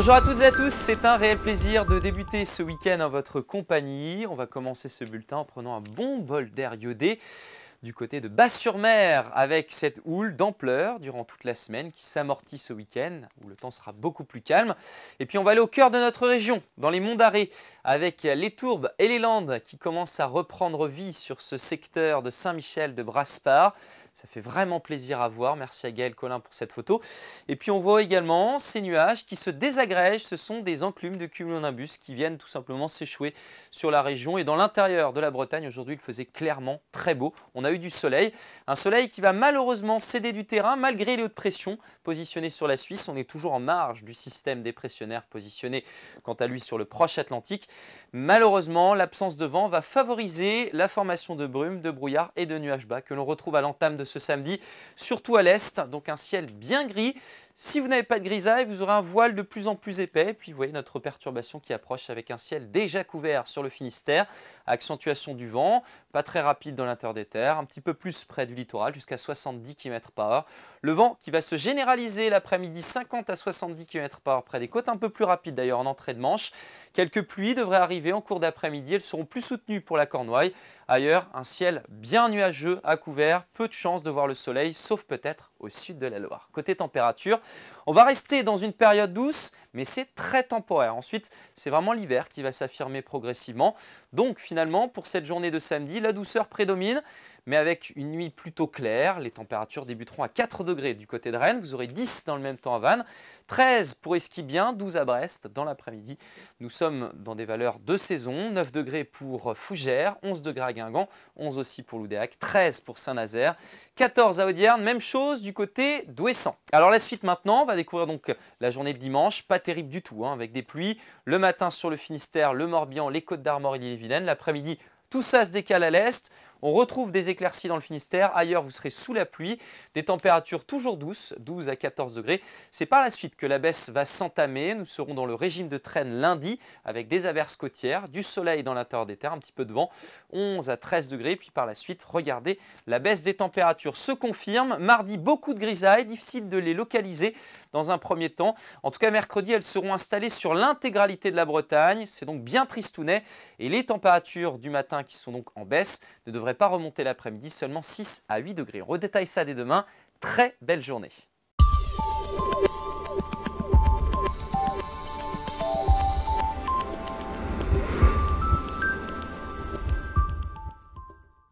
Bonjour à toutes et à tous, c'est un réel plaisir de débuter ce week-end en votre compagnie. On va commencer ce bulletin en prenant un bon bol d'air iodé du côté de Bas-sur-Mer avec cette houle d'ampleur durant toute la semaine qui s'amortit ce week-end où le temps sera beaucoup plus calme. Et puis on va aller au cœur de notre région, dans les monts d'Arrée, avec les Tourbes et les Landes qui commencent à reprendre vie sur ce secteur de Saint-Michel de Brasparts. Ça fait vraiment plaisir à voir. Merci à Gaël Collin pour cette photo. Et puis on voit également ces nuages qui se désagrègent. Ce sont des enclumes de cumulonimbus qui viennent tout simplement s'échouer sur la région. Et dans l'intérieur de la Bretagne, aujourd'hui, il faisait clairement très beau. On a eu du soleil. Un soleil qui va malheureusement céder du terrain malgré les hautes pressions positionnées sur la Suisse. On est toujours en marge du système dépressionnaire positionné quant à lui sur le proche Atlantique. Malheureusement, l'absence de vent va favoriser la formation de brumes, de brouillard et de nuages bas que l'on retrouve à l'entame de ce samedi, surtout à l'est, donc un ciel bien gris. Si vous n'avez pas de grisaille, vous aurez un voile de plus en plus épais. Puis vous voyez notre perturbation qui approche avec un ciel déjà couvert sur le Finistère. Accentuation du vent, pas très rapide dans l'intérieur des terres, un petit peu plus près du littoral, jusqu'à 70 km/h. Le vent qui va se généraliser l'après-midi, 50 à 70 km/h près des côtes, un peu plus rapide d'ailleurs en entrée de Manche. Quelques pluies devraient arriver en cours d'après-midi, elles seront plus soutenues pour la Cornouaille. Ailleurs, un ciel bien nuageux à couvert, peu de chances de voir le soleil, sauf peut-être au sud de la Loire. Côté température, on va rester dans une période douce, mais c'est très temporaire. Ensuite, c'est vraiment l'hiver qui va s'affirmer progressivement. Donc finalement, pour cette journée de samedi, la douceur prédomine, mais avec une nuit plutôt claire. Les températures débuteront à 4 degrés du côté de Rennes. Vous aurez 10 dans le même temps à Vannes, 13 pour Esquibien, 12 à Brest dans l'après-midi. Nous sommes dans des valeurs de saison, 9 degrés pour Fougères, 11 degrés à Guingamp, 11 aussi pour Loudéac, 13 pour Saint-Nazaire, 14 à Audierne, même chose du côté d'Ouessant. Alors la suite maintenant, on va découvrir donc la journée de dimanche, pas terrible du tout, avec des pluies. Le matin sur le Finistère, le Morbihan, les Côtes-d'Armor et l'Ille-et-Vilaine. L'après-midi, tout ça se décale à l'est. On retrouve des éclaircies dans le Finistère. Ailleurs, vous serez sous la pluie. Des températures toujours douces, 12 à 14 degrés. C'est par la suite que la baisse va s'entamer. Nous serons dans le régime de traîne lundi avec des averses côtières, du soleil dans l'intérieur des terres, un petit peu de vent, 11 à 13 degrés. Puis par la suite, regardez, la baisse des températures se confirme. Mardi, beaucoup de grisailles, difficile de les localiser dans un premier temps. En tout cas, mercredi, elles seront installées sur l'intégralité de la Bretagne. C'est donc bien tristounet. Et les températures du matin qui sont donc en baisse ne devraient pas remonter l'après-midi, seulement 6 à 8 degrés. On redétaille ça dès demain. Très belle journée.